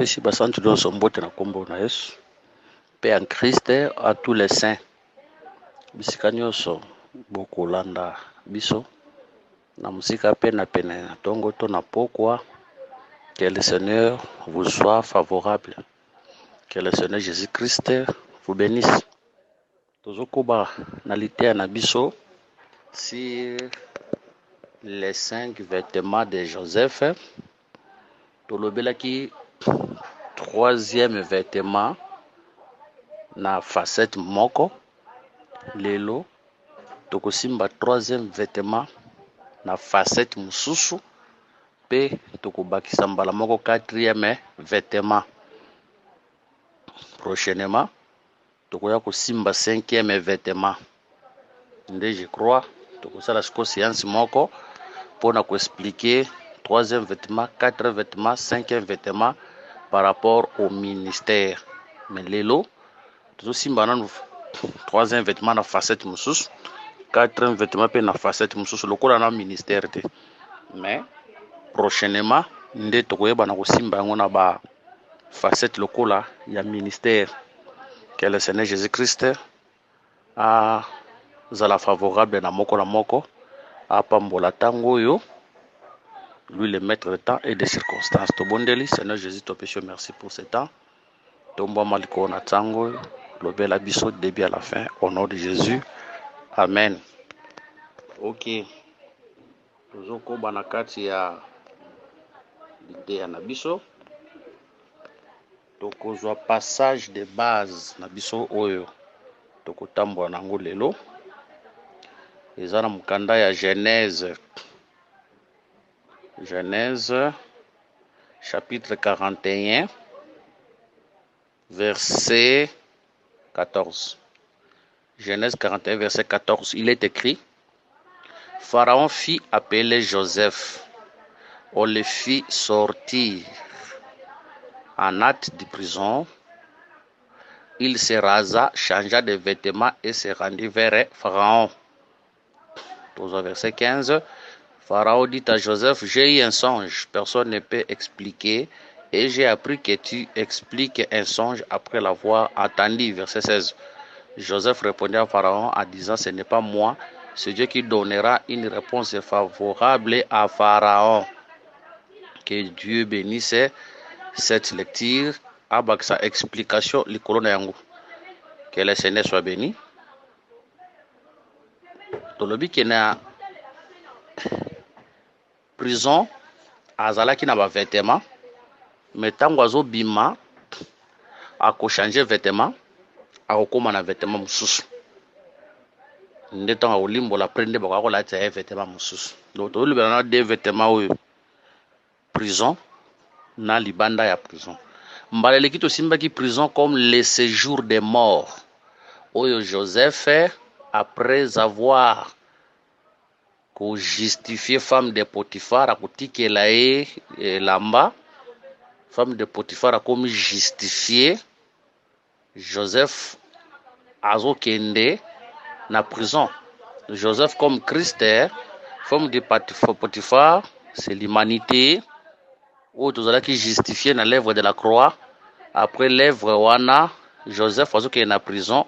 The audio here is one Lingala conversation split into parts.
topesi basantu nyonso mbote na kombo na Yesu mpe en Christ à tous les saints bisika nyonso bokolanda biso na musika pe na pene na tongo to na pokwa. Que le Seigneur vous soit favorable, que le Seigneur Jésus-Christ vous bénisse. Tozokoba na litea na biso sur les 5 vêtements de Joseph. Tolobelaki troisième vêtement na facette moko. Lelo tokosimba troisième vêtement na facette mususu pe tokobakisa mbala moko quatrième vêtement. Prochainement tokoya kosimba cinquième vêtement. Nde je crois tokosala siko séance moko pona ko expliquer troisième vêtement, quatrième vêtement, cinquième vêtement par rapport au ministère. Mais lelo tozosimba na troisième vêtement na facette mususu, quatrième vêtement pe na facette mususu lokola na ministère te. Mais prochainement nde tokoyeba na kosimba yango na ba facette lokola ya ministère. Que le Seigneur Jésus-Christ a zala favorable na moko a pambola tango yo, lui le maître de temps et des circonstances. Tobondeli Seigneur Jésus topesio merci pour ce temps. Tombo maliko na tango lobela biso début à la fin au nom de Jésus. Amen. OK. Tozoko banakati ya idée na biso. Tokozwa passage de base na biso oyo tokotambola nango lelo. Eza na mukanda ya Genèse chapitre 41 verset 14. Genèse 41 verset 14, il est écrit: Pharaon fit appeler Joseph, on le fit sortir en hâte de prison. Il se rasa, changea de vêtements et se rendit vers Pharaon. Verset 15. Pharaon dit à Joseph: j'ai eu un songe, personne ne peut expliquer, et j'ai appris que tu expliques un songe après l'avoir entendu. Verset 16. Joseph répondit à Pharaon en disant: ce n'est pas moi, c'est Dieu qui donnera une réponse favorable à Pharaon. Que Dieu bénisse cette lecture avec sa explication. Que le Seigneur soit béni. Tolobi ki na prison azalaki na ba vêtements, mais tango azobima ako changer vêtements akokoma na vêtements mususu. Nde tango olimbola prendre bako kolata vêtements mususu. Donc tolibela na deux vêtements oyo prison na libanda ya prison. Mbaleleki tosimbaki prison comme le séjour des morts. Oyo Joseph après avoir justifié femme de Potiphar a kotikela lamba, femme de Potiphar a comme justifié Joseph azokende na prison. Joseph comme Christ, femme de Potiphar, c'est l'humanité où tout cela qui justifié na l'œuvre de la croix. Après l'œuvre wana Joseph azokende na prison.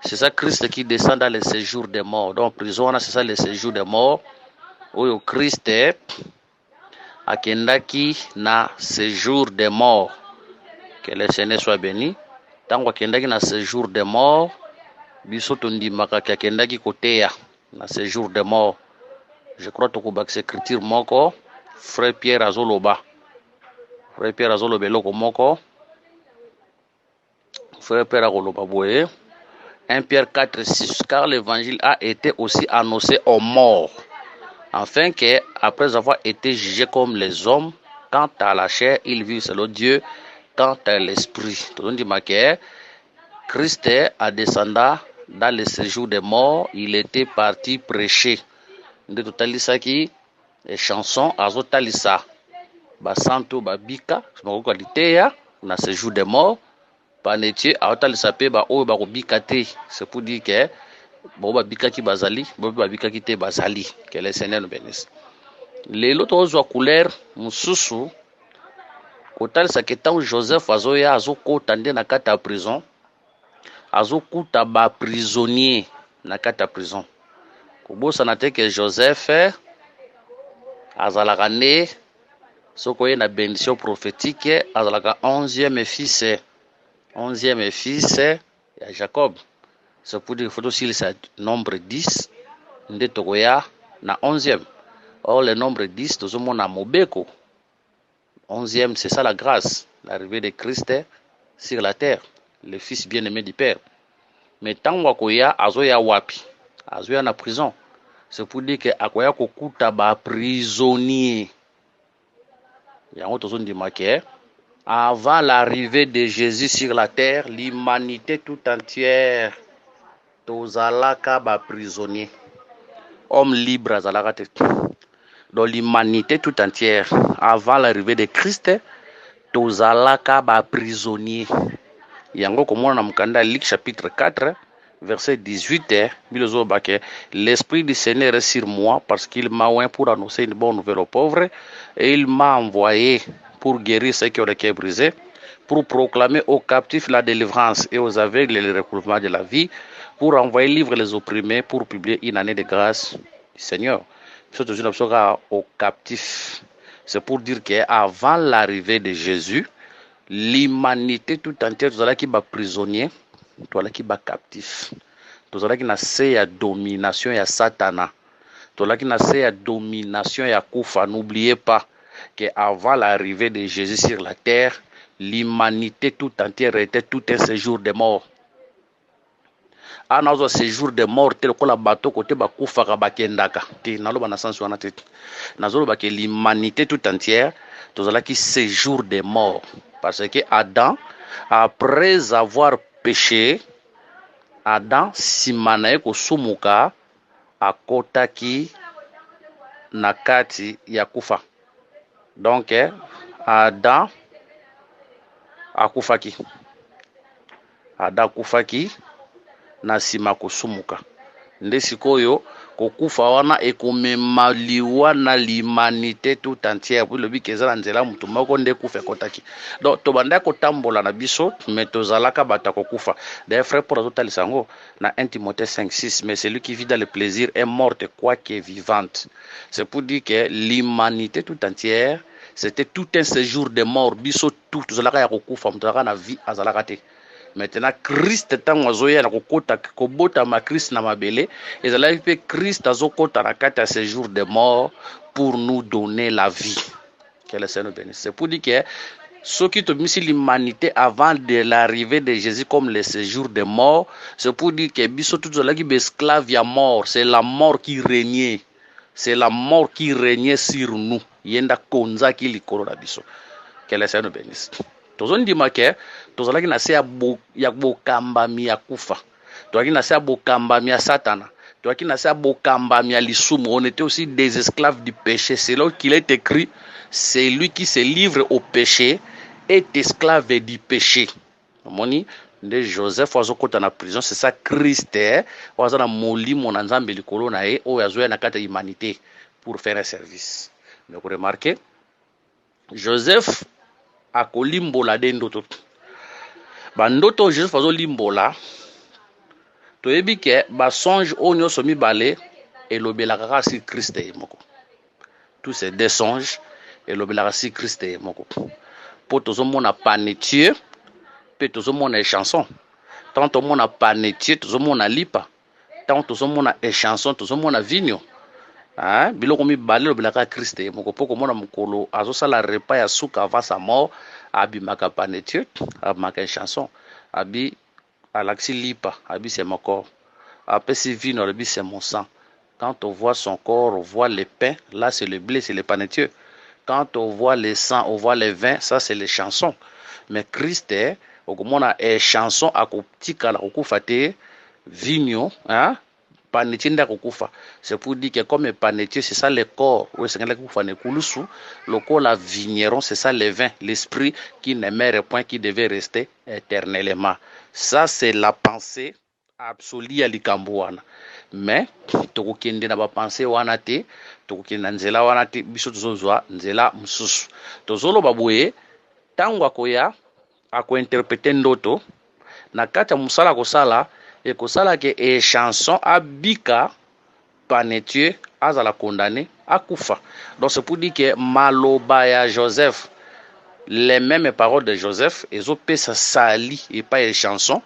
C'est ça Christ qui descend dans le séjour des morts. Donc prison, c'est ça le séjour des morts. Où Christ akendaki na séjour des morts. Que le Seigneur soit béni. Tango akendaki na séjour des morts, biso tondimaka akendaki koteya na séjour des morts. Je crois que c'est écriture moko, frère Pierre azoloba. Frère Pierre azoloba loko moko. Frère Pierre azoloba boye. 1 Pierre 4, 6, car l'évangile a été aussi annoncé aux morts, afin que, après avoir été jugés comme les hommes, quant à la chair, ils vivent selon Dieu, quant à l'esprit. Tout le monde dit que Christ a descendu dans le séjour des morts, il était parti prêcher. De totalisa qui les chansons azotalisa basanto babika, smoko liteya na séjour des morts. Panetier aotalisa pe ba oyo bakobika te. C'est pour dire que bo babika ki bazali, bo babika ki te bazali. Que le Seigneur nous bénisse. Lelo tozwa couleur mususu kotalisa ke ntango Joseph azoya azokota nde na kati ya prison, azokuta ba prisonnier na kati ya prison. Kobosana te ke Joseph azalaka nde soki oye na bénédiction prophétique azalaka 11e fils ya Jacob. C'est pour dire qu'il faut aussi le nombre 10 nde tokoya na 11e. Or le nombre 10 tozomona mobeko 11e, c'est ça la grâce, l'arrivée de Christ sur la terre, le fils bien-aimé du Père. Mais tant wakoya azoya wapi, azoya na prison, c'est pour dire que akoya kokuta ba prisonnier. Yango tozondima ke avant l'arrivée de Jésus sur la terre, l'humanité tout entière tozalaka ba prisonnier. Homme libre azalaka te. Dans l'humanité tout entière, avant l'arrivée de Christ, tozalaka ba prisonnier. Yango komona na mukanda Luc chapitre 4 verset 18, l'esprit du Seigneur est sur moi parce qu'il m'a oint pour annoncer une bonne nouvelle aux pauvres et il m'a envoyé pour guérir ceux qui ont le cœur brisé, pour proclamer aux captifs la délivrance et aux aveugles le recouvrement de la vie, pour envoyer livre les opprimés, pour publier une année de grâce du Seigneur. Aux captifs. C'est pour dire qu'avant l'arrivée de Jésus, l'humanité tout entière, tout qui bat prisonnier, tout qui bat captif, tout qui na se ya domination ya Satana, tout qui na se ya domination ya Koufa. N'oubliez pas qu'avant l'arrivée de Jésus sur la terre, l'humanité tout entière était tout un séjour de mort. Anazo séjour de mort tel ko la bateau côté ba kufaka bakendaka te naloba na sens wana te nazolo ba ke l'humanité tout entière tozala ki séjour de mort parce que Adam après avoir péché, Adam simana ko sumuka akotaki na kati ya kufa. Donc Adam akufaki na sima kosumuka nde sikoyo kokufa wana ekomemaliwa na l'humanité tout entière pour le but eza na nzela mutu moko nde kufa ekotaki. Donc tobanda kotambola na biso mais tozalaka bata kokufa. D'ailleurs frère pour azotalisa yango na 1 Timothée 5:6, mais celui qui vit dans le plaisir est morte quoique vivante. C'est pour dire que l'humanité tout entière c'était tout un séjour de mort. Biso tout tozalaka ya kokufa, mutozalaka na vie azalaka te. Maintenant Christ tango azoya na kokota kobota ma Christ na mabele ezalaki pe Christ azokota na kati ya séjour de mort pour nous donner la vie. Que le Seigneur bénisse. C'est pour dire que ceux qui ont mis l'humanité avant de l'arrivée de Jésus comme le séjour de mort, c'est pour dire que biso tout cela qui est esclave ya mort, c'est la mort qui régnait. C'est la mort qui régnait sur nous. Yenda konza ki likolo na biso. Que le Seigneur bénisse. Tozondima ke tozalaki na se ya bokambami ya kufa, tozalaki na se ya bokambami ya Satana, tozalaki na se ya bokambami ya lisumu. On était aussi des esclaves du péché. C'est là qu'il est écrit, c'est lui qui se livre au péché est esclave du péché. Moni de Joseph azokota na prison, c'est ça Christ oza na molimo na nzambe likolo na ye oyo azoya na kati ya humanité pour faire un service. Mais vous remarquez, Joseph akolimbola de ndoto bandoto Joseph azolimbola toyebi ke basonge oyo nyonso mibale elobelaka kaka si Christ ye moko. Tous ces deux songes elobelaka si Christ ye moko. Po tozomona panetier pe tozomona échanson. Tant tozomona panetier tozomona lipa, tant tozomona échanson tozomona vigno. Biloko mibale elobelaka Christ ye moko. Po komona mokolo azosala repas ya suka avant sa mort, abimaka panetier, abimaka échanson, abi alaxi lipa, abi c'est mon corps, après si vino, abi c'est mon sang. Quand on voit son corps, on voit le pain, là c'est le blé, c'est le panetier. Quand on voit le sang, on voit le vin, ça c'est les chansons. Mais Christ okomona échanson akotika la kokufate vigno, panetier nda kokufa. C'est pour dire que comme panetier c'est ça le corps, ou c'est kokufa ne kulusu, le corps la vigneron c'est ça le vin, l'esprit qui ne meurt point, qui devait rester éternellement. Ça c'est la pensée absolue à likambo wana. Mais tokokende na ba pensée wana te, tokokende na nzela wana te, biso tozozwa nzela mususu. Tozolo baboye tango akoya akointerprete ndoto na kati ya musala kosala ekosala ke chanson abika Panetieu azala condamné akufa. Donc c'est pour dire que maloba ya Joseph, les mêmes paroles de Joseph, ils ont pesa sali et pas les chansons,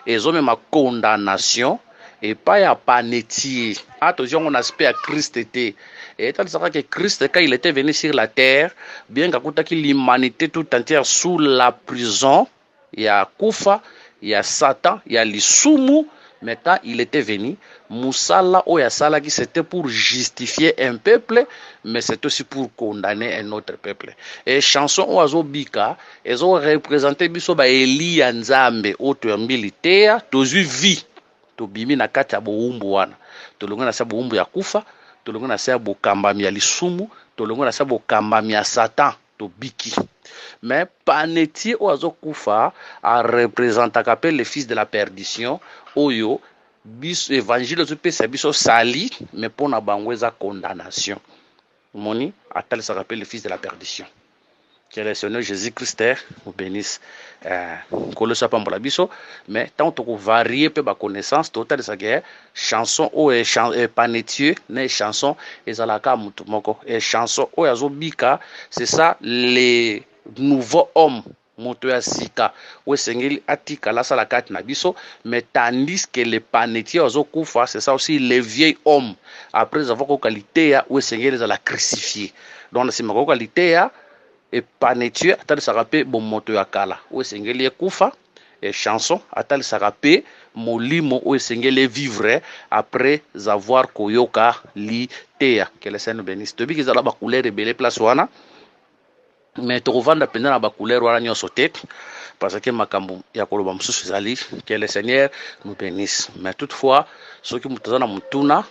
ils ont même ma condamnation et pas ya Panetier. Attention, on aspect à Christ était. Et tant que Christ, quand il était venu sur la terre, bien que l'humanité tout entière sous la prison, il y a Koufa, il y a Satan, il y a l'Isumu. Mais quand il était venu, Moussala Oyasala qui c'était pour justifier un peuple, mais c'est aussi pour condamner un autre peuple. Et chanson Oazo Bika, elles ont représenté Bisoba Eli Nzambe, autre militaire, tozu vi, to bimi na kati ya boumbu wana. Tolongo na sa boumbu ya kufa, tolongo na sa bokambami ya lisumu, tolongo na sa bokambami ya Satan, to biki. Mais Panetier Oazo Kufa a représenté le fils de la perdition. Oyo bis évangile zu pesa biso sali mais pour na bangweza condamnation moni atali ça rappelle le fils de la perdition. Que le Seigneur Jésus-Christ nous bénisse kolo sa pambola biso mais tant to varier pe ba connaissance total ça que chanson o et Panetier na chanson ezalaka mutu moko et chanson o yazo bika c'est ça les nouveaux hommes moto ya sika wesengeli atika la sala kati na biso mais tandis que les Panetier ozo kufa c'est ça aussi les vieils hommes après avoir qualité ya wesengeli za la crucifier donc c'est ma qualité ya et Panetier atali ça rappelle bon moto ya kala wesengeli kufa et chanson atali ça rappelle molimo wesengeli vivre après avoir koyoka li teya que le Seigneur bénisse to biki za la ba couleur rebelle place wana. Mais tu revends pendant la couleur wala nyoso te parce que makambo ya koloba mususu zali que le Seigneur nous bénisse. Mais toutefois ceux qui mutazana mutuna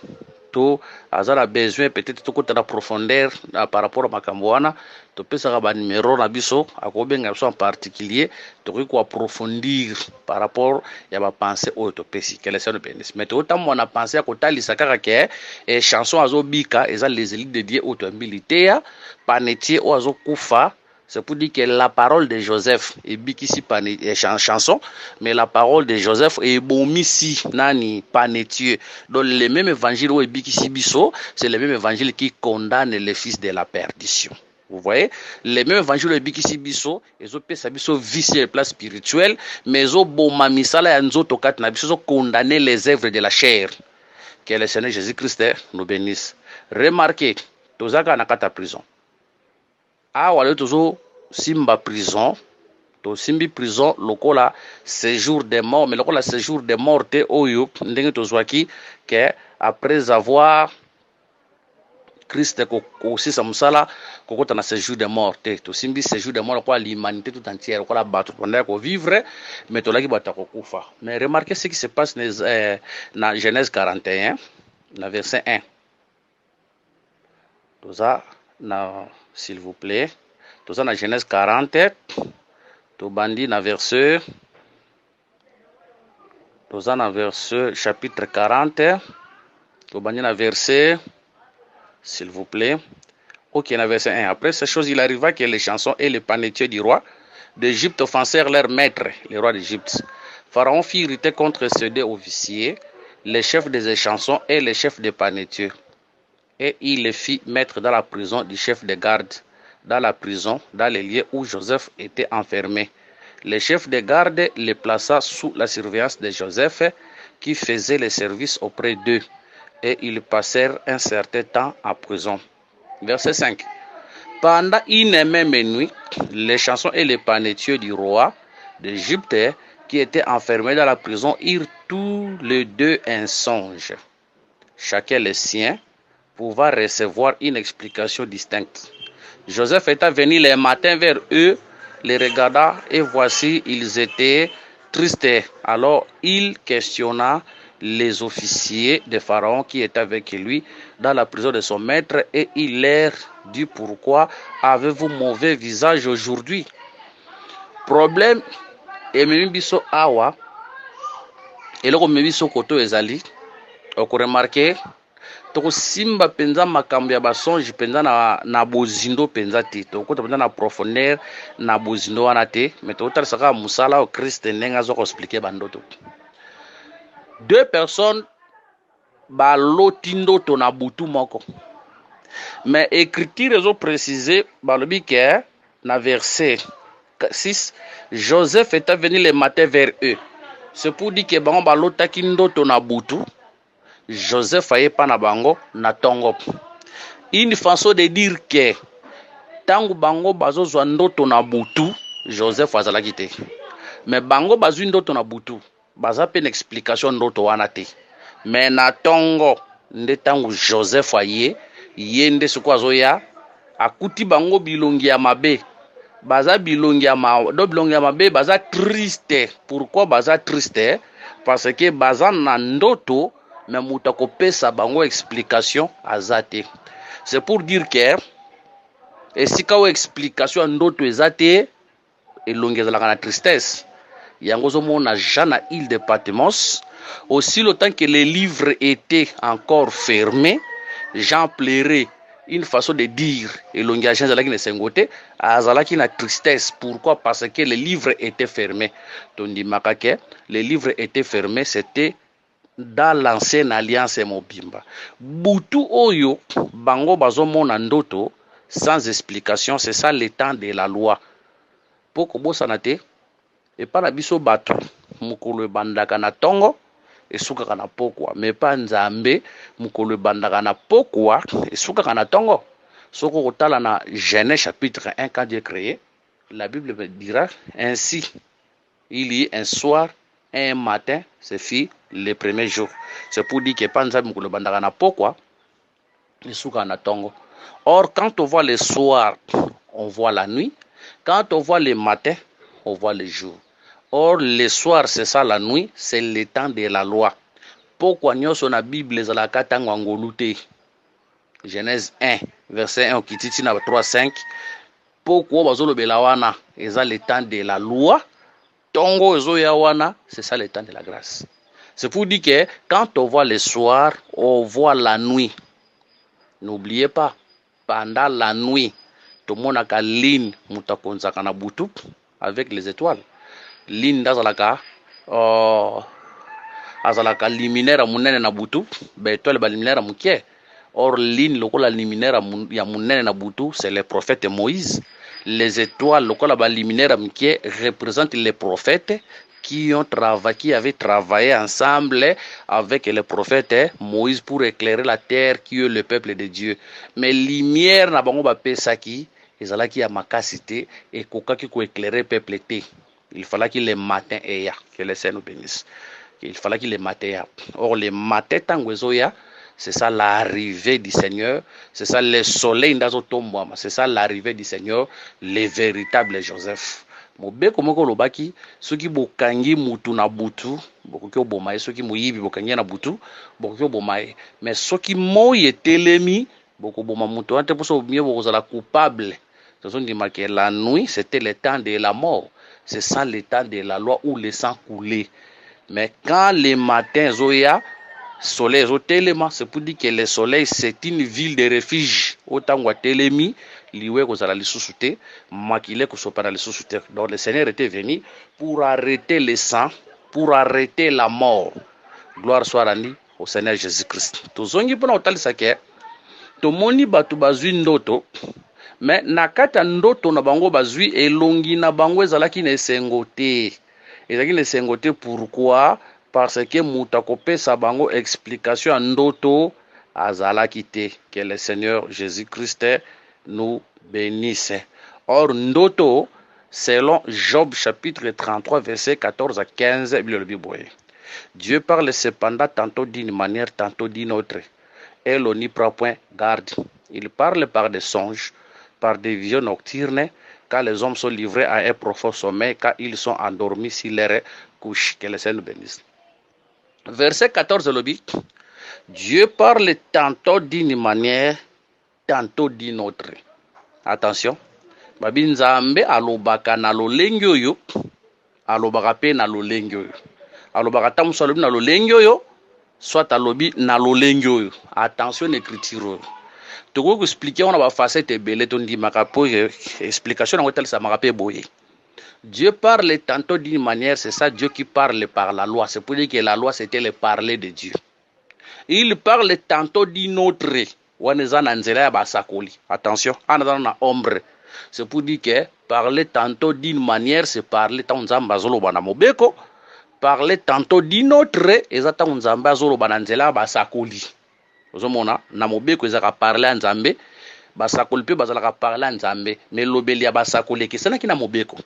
to azala besoin peut-être to kota la profondeur par rapport à makambo wana to pesa ba numéro na biso akobenga biso en particulier to ko approfondir par rapport ya ba pensée o to pesi que le Seigneur nous bénisse. Mais to tamona na pensée ya kotalisa kaka ke et chanson azobika eza les élites de Dieu auto militaire Panetier oazo kufa. C'est pour dire que la parole de Joseph est bikisi chanson, mais la parole de Joseph est bomisi nani Panetier. Donc le même évangile où est bikisi biso, c'est le même évangile qui condamne les fils de la perdition. Vous voyez, les mêmes évangiles de bikisi biso, ils ont pesa biso vicié les places spirituelles, mais ils ont bomamisala ya nzoto kat na biso condamner les œuvres de la chair. Que le Seigneur Jésus-Christ nous bénisse. Remarquez, tozaka na kata prison. Ah wale toujours simba prison to simbi prison lokola séjour des morts mais lokola séjour des morts te oyo ndenge tozwaki que après avoir Christ ko sisa musala kokota na séjour des morts te to simbi séjour des morts kwa l'humanité tout entière kwa la battre pour ko vivre mais to laki bata ko kufa. Mais remarquez ce qui se passe dans Genèse 41 na verset 1 toza na s'il vous plaît. Tout ça dans Genèse 40, tout bandi dans verset, tout ça dans verset chapitre 40, tout bandi dans verset, s'il vous plaît. Ok, dans verset 1. Après ces choses, il arriva que les chansons et les Panetier du roi d'Égypte offensèrent leur maître, les rois d'Égypte. Pharaon fit irriter contre ces deux officiers, les chefs des chansons et les chefs des Panetier. Et il les fit mettre dans la prison du chef de garde, dans la prison, dans les lieux où Joseph était enfermé. Le chef de garde les plaça sous la surveillance de Joseph, qui faisait le service auprès d'eux, et ils passèrent un certain temps en prison. Verset 5. Pendant une même nuit, les chansons et les Panetier du roi d'Égypte, qui étaient enfermés dans la prison, eurent tous les deux un songe, chacun le sien, pouvant recevoir une explication distincte. Joseph étant venu le matin vers eux, les regarda et voici, ils étaient tristes. Alors il questionna les officiers de Pharaon qui étaient avec lui dans la prison de son maître et il leur dit pourquoi avez-vous mauvais visage aujourd'hui? Problème ememi biso awa eloko memi biso koto ezali oko remarquer toko simba penza makambo ya basonge penza na bozindo penza te tokota penza na profondeur na bozindo wana te mais tokotala saka musala o Christ ndenge azo expliquer bandoto. Deux personnes baloti ndoto na butu moko, mais écriture ezo préciser balobi ke na verset 6 Joseph était venu le matin vers eux. C'est pour dire que bango balotaki ndoto na butu, Joseph aye pa na bango na tongo. Une façon de dire que tangu bango bazozwa ndoto na butu Joseph azalaki te, mais bango bazwi ndoto na butu baza pe na explication ndoto wana te, mais na tongo nde tangu Joseph aye ye nde siko azoya akuti bango bilongi ya mabe, baza bilongi ya mabe baza triste. Pourquoi baza triste? Parce que baza na ndoto mais muta kopesa bango explication azate. C'est pour dire que esika o explication ndoto ezate elongi ezalaka na tristesse. Yango zomona Jean na île de Patmos, aussi le temps que les livres étaient encore fermés, Jean pleurait. Une façon de dire elongi ya Jean ezalaki na sengote azalaki na tristesse. Pourquoi? Parce que les livres étaient fermés. Tondimaka ke les livres étaient fermés, c'était dans l'ancienne alliance mobimba. Butu oyo bango bazomona ndoto sans explication, c'est ça le temps de la loi. Poko bosana te epa na biso bato mukolo ebandaka na tongo esukaka na pokwa, mais pas nzambe mukolo ebandaka na pokwa esukaka na tongo. Soko kotala na Genèse chapitre 1 quand Dieu créé, la Bible me dira ainsi: il y a un soir et un matin, c'est fit le premier jour. C'est pour dire que pas nzambe mukolo ebandaka na pokwa esukaka na tongo. Or quand on voit le soir, on voit la nuit. Quand on voit le matin, on voit le jour. Or, le soir, c'est ça la nuit, c'est le temps de la loi. Pourquoi nous sommes la Bible, c'est la katangwangolute. Genèse 1, verset 1, kititi na 3, 5. Pourquoi bazolo belawana, c'est ça le temps de la loi. Tongo ezo yawana, c'est ça le temps de la grâce. C'est pour dire que quand on voit le soir, on voit la nuit. N'oubliez pas, pendant la nuit, tout le monde a une ligne mutakonzaka na butu avec les étoiles. Ligne d'azalaka azalaka liminaire munene na butu, ba étoile ba liminaire mukie. Or ligne lokola liminaire ya munene na butu, c'est le prophète Moïse. Les étoiles lokola ba liminaire mukie représentent les prophètes qui avaient travaillé ensemble avec le prophète Moïse pour éclairer la terre qui est le peuple de Dieu. Mais lumière na bango ba pesaki ezalaki ya makasité et kokaki ko éclairer peuple te. Il fallait qu'il le matin eya, que le Seigneur nous bénisse. Il fallait qu'il le matin eya. Or le matin tango ezoya, c'est ça l'arrivée du Seigneur, c'est ça le soleil ndazo tombwama, c'est ça l'arrivée du Seigneur, le véritable Joseph. Mobeko moko lobaki soki bokangi mutu na butu bokoki oboma ye, soki moyibi bokangi na butu bokoki oboma ye, mais soki moyi etelemi bokoboma mutu ante poso mieux bokozala coupable. C'est que la nuit c'était le temps de la mort, c'est ça le temps de la loi où le sang coulait. Mais quand le matin zoya soleil zotelema, c'est pour dire que le soleil c'est une ville de refuge. Autant que telemi liwe kozala lisusu te, makile kosopana lisusu te. Donc le Seigneur était venu pour arrêter le sang, pour arrêter la mort. Gloire soit rendue au Seigneur Jésus-Christ. Tozongi pona otalisa ke tomoni batu bazwi ndoto, mais nakata ndoto na bango bazwi elongi na bango ezalaki na esengo te. Ezalaki na esengo te. Pourquoi? Parce que muta kopesa bango explication ya ndoto azalaki te. Que le Seigneur Jésus-Christ nous bénisse. Or ndoto, selon Job chapitre 33 verset 14 à 15, Dieu parle cependant tantôt d'une manière, tantôt d'une autre. Et l'on n'y prend point garde. Il parle par des songes, par des visions nocturnes, quand les hommes sont livrés à un profond sommeil, quand ils sont endormis sur leur couche. Que le Seigneur nous bénisse. Verset 14 le dit, Dieu parle tantôt d'une manière, tantôt d'une autre. Attention, babi nzambe alobaka na lolenge oyo, alobaka pe na lolenge oyo. Alobaka tamusalobi na lolenge oyo, soit alobi na lolenge oyo. Attention écriture. Tu peux expliquer on a ba facette belé ton di makapo explication na hotel ça makape boye. Dieu parle tantôt d'une manière, c'est ça Dieu qui parle par la loi. C'est pour dire que la loi c'était le parler de Dieu. Il parle tantôt d'une autre. Attention, na ombre. C'est pour dire que parler tantôt d'une manière, c'est parler tant nzamba zoloba na mobeko. Parler tantôt d'une autre, ezata nzamba zoloba na nzela basakoli. Ozomona na mobeko ezaka parler nzambe, basakoli pe bazalaka parler nzambe, mais lobeli ya basakoli ke sana kina mobeko.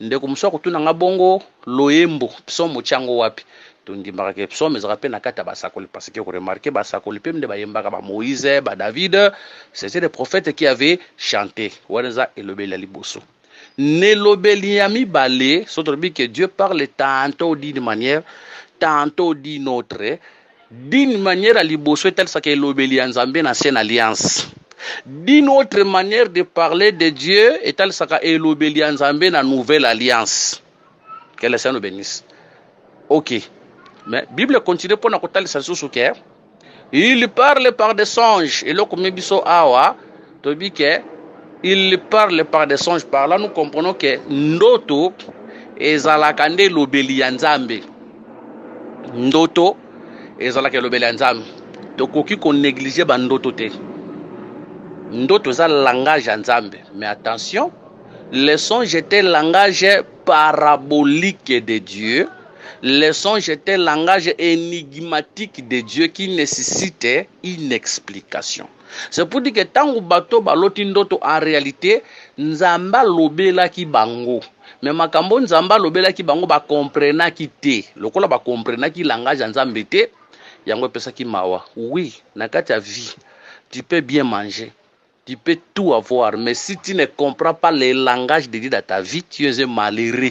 Ndeko mswa kutuna nga bongo loyembo psomo chango wapi tondimaka ke psomo ezaka pe na kata basakoli parce que remarquer basakoli pe mde bayembaka ba Moïse ba David, c'était des prophètes qui avaient chanté wanaza elobeli ya liboso ne lobeli ya mibale sotobi que Dieu parle tantôt d'une manière tantôt d'une autre à liboso tel ça que elobeli ya Nzambe na ancienne alliance. D'une autre manière de parler de Dieu est tel saka elobeli ya Nzambe na nouvelle alliance. Que le Seigneur nous bénisse. Ok. Mais Bible continue pour na kotali sa susu ke il parle par des songes et loko mebiso awa to bi ke il parle par des songes. Par là nous comprenons que ndoto ezalaka nde elobeli ya Nzambe. Ndoto ezalaka elobeli ya Nzambe. Tokoki ko négliger ba ndoto te. Ndoto za langage ya Nzambe. Mais attention, les songes étaient langage parabolique de Dieu. Les songes étaient langage énigmatique de Dieu qui nécessitait une explication. C'est pour dire que tango bato baloti ndoto en réalité Nzamba lobela ki bango. Mais makambo Nzamba lobela ki bango ba comprena ki te. Lokola ba comprena ki langage ya Nzambe te, yango pesa ki mawa. Oui, na kati ya vie, tu peux bien manger. Tu peux tout avoir, mais si tu ne comprends pas les langages de Dieu dans ta vie, tu es un malheureux.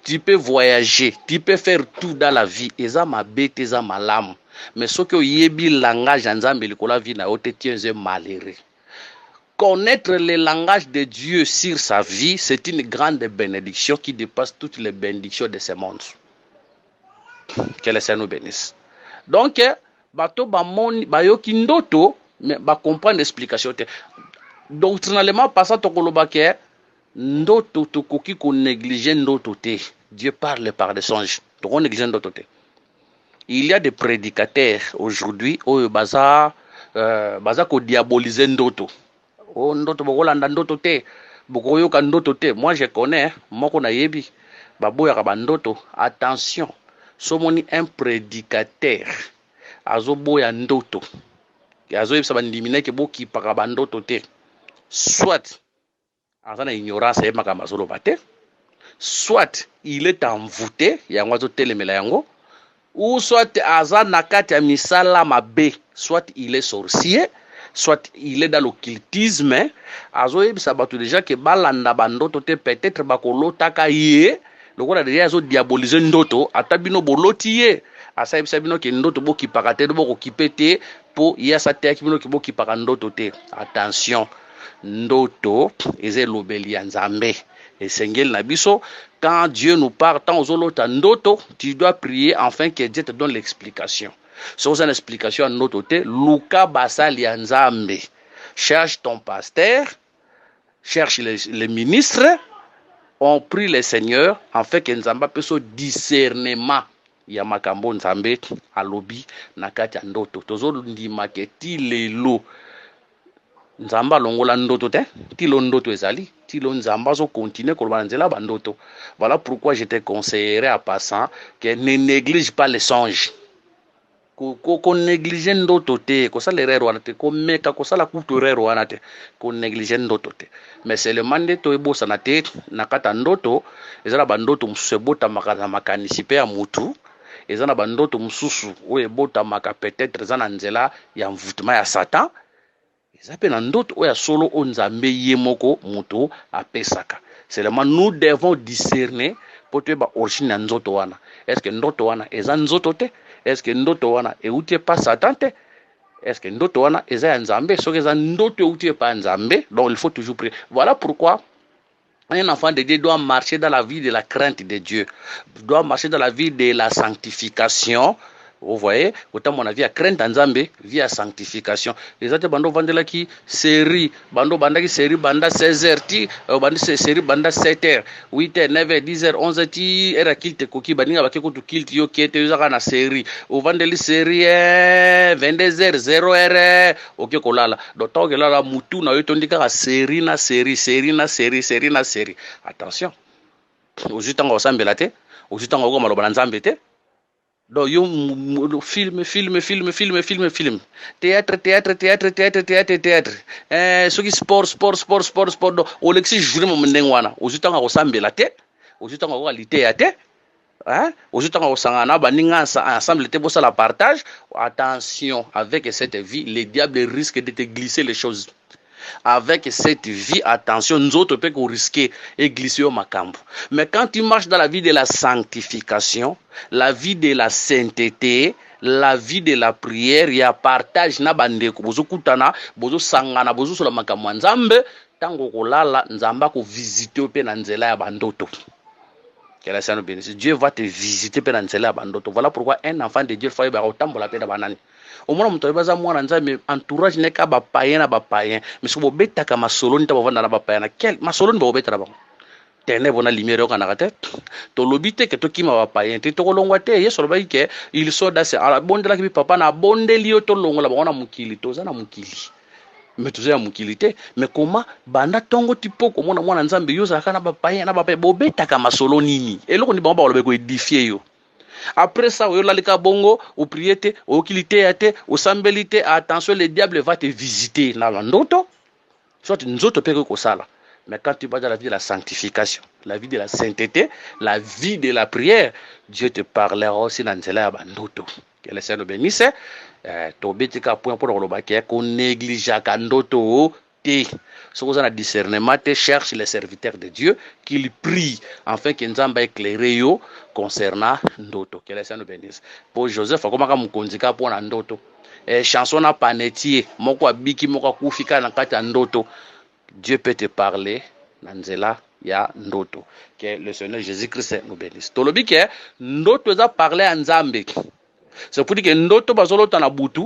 Tu peux voyager, tu peux faire tout dans la vie. Eza ma bête, eza ma lame. Mais ce que yebi langage Nzambe likola vie na ote, tu es un malheureux. Connaître le langage de Dieu sur sa vie, c'est une grande bénédiction qui dépasse toutes les bénédictions de ce monde. Que le Seigneur nous bénisse. Donc, bato bamoni bayoki ndoto mais ba comprendre l'explication te. Doctrinalement passant to koloba ke ndoto to koki ko négliger ndoto te. Dieu parle par des songes. To ko négliger ndoto te. Il y a des prédicateurs aujourd'hui oyo baza ko diaboliser ndoto. Oh ndoto bokolanda ndoto te. Bokoyoka ndoto te. Moi je connais moko na yebi baboya ka bandoto. Attention. Somoni un prédicateur azoboya ndoto. Azoyebisa bandimine ke boki paka bandoto te. Soit azana ignorance e makamba zoloba te, soit il est envoûté yango azotelemela yango, ou soit azana kati ya misala mabe, soit il est sorcier, soit il est dans l'occultisme. Azoyebisa bato déjà ke balanda bandoto te, peut-être bakolotaka ye lokola déjà azo diaboliser ndoto atabino boloti ye asayebisa bino ke ndoto boki paka te boko kipete po yasa te akibino ke boki paka ndoto te. Attention, ndoto eze lobeli ya Nzambe esengeli na biso. Quand Dieu nous parle tant ozolota ndoto, tu dois prier afin que Dieu te donne l'explication. Si vous avez une explication à ndoto te, luka basali ya Nzambe. Cherche ton pasteur, cherche les ministres. On prie le Seigneur afin que Nzamba puisse discernement ya makambo Nzambe alobi na kati ya ndoto. Tozo ndima ke ti lelo Nzamba longola ndoto te, ti lo ndoto ezali, ti lo Nzamba zo continuer koloba nzela ba ndoto. Voilà pourquoi je te conseillerais en passant que ne néglige pas les songes. Ko néglige ndoto te, ko sala erreur wana te, ko meka ko sala kutu erreur wana te, ko néglige ndoto te. Mais c'est le mande to ebosa na te na kata ndoto, ezala ba ndoto mususu ebota makana makanisi pe ya mutu, ezala ba ndoto mususu o ebota maka peut-être ezana nzela ya mvutuma ya Satan. Ezapena ndoto oya solo o Nzambe ye moko mutu apesaka. Seulement nous devons discerner pour te ba origine nzoto wana. Est-ce que ndoto wana eza nzoto te? Est-ce que ndoto wana eutie pas Satan te? Est-ce que ndoto wana eza ya Nzambe? So que eza ndoto eutie pas Nzambe, donc il faut toujours prier. Voilà pourquoi un enfant de Dieu doit marcher dans la vie de la crainte de Dieu, doit marcher dans la vie de la sanctification, Vous voyez, autant mon avis à crainte en Zambé, via sanctification. Les autres bandos vendent qui série, bando banda qui série banda 16h ti, banda série banda 7h, 8h, 9h, 10h, 11h ti, era kilte koki baninga bakeko tu kilte yo kete yuzaka na série. Ou vendez les séries 22h, 0h, ok kolala. D'autant que là la mutu na yotondika série na série, série na série, série na série. Attention. Ojutanga osambela te, ojutanga ko maloba na Nzambe te. Donc, film. Théâtre. Ce qui sport. Donc, au lexi journée mon ndengwana. Ozutanga osambela te. Ozutanga ko qualité ya te. Hein? Ozutanga osangana baninga ensemble te bossa la partage. Attention, avec cette vie, le diable risque de te glisser les choses. Avec cette vie, attention, nous autres peut risquer et glisser au macambo. Mais quand tu marches dans la vie de la sanctification, la vie de la sainteté, la vie de la prière, il y a partage na bandeko, bozo kutana, bozo sangana, bozo sur la makambo nzambe, tango kolala nzamba ko visiter pe na nzela ya bandoto. Que la Seigneur nous bénisse. Dieu va te visiter pe na nzela ya bandoto. Voilà pourquoi un enfant de Dieu faut ba otambola pe na banani. Au moins muto baza mwana nzambe entourage neka ba païen na ba païen mais so bobeta ka masolo nta bavanda na ba païen na quel masolo ni bobeta na ba tene bona lumière okana kate to lobite ke to kima ba païen te to kolongwa te yeso loba ke il so da se ala bondela ki papa na bondeli yo to longola ba na mukili to za na mukili mais to za mukili te mais comment banda tongo tipoko mwana nzambe yo za kana ba païen na ba païen bobeta ka masolo nini eloko ni ba lobe ko édifier yo. Après ça, au lalika bongo, au priete, au kilité, au sambelité, attention, le diable va te visiter. Nalandoto, soit nous autres pères que ça là. Mais quand tu vas dans la vie de la sanctification, la vie de la sainteté, la vie de la prière, Dieu te parlera aussi dans cela bandoto. Que le Seigneur nous bénisse. Tobetika point pour le baquet qu'on néglige à kandoto. Ce qu'on a discernement, cherche les serviteurs de Dieu qu'ils prient afin que Nzamba éclaire yo concernant ndoto. Que les saints nous bénissent. Pour Joseph, comment mukonzika pour ndoto. Chanson na panetier, moko abiki moko kufika na kati ndoto. Dieu peut te parler nanzela ya ndoto. Que le Seigneur Jésus-Christ nous bénisse. Tolobi ke ndoto za parler à Nzambe. C'est pour dire que ndoto bazolo tana butu.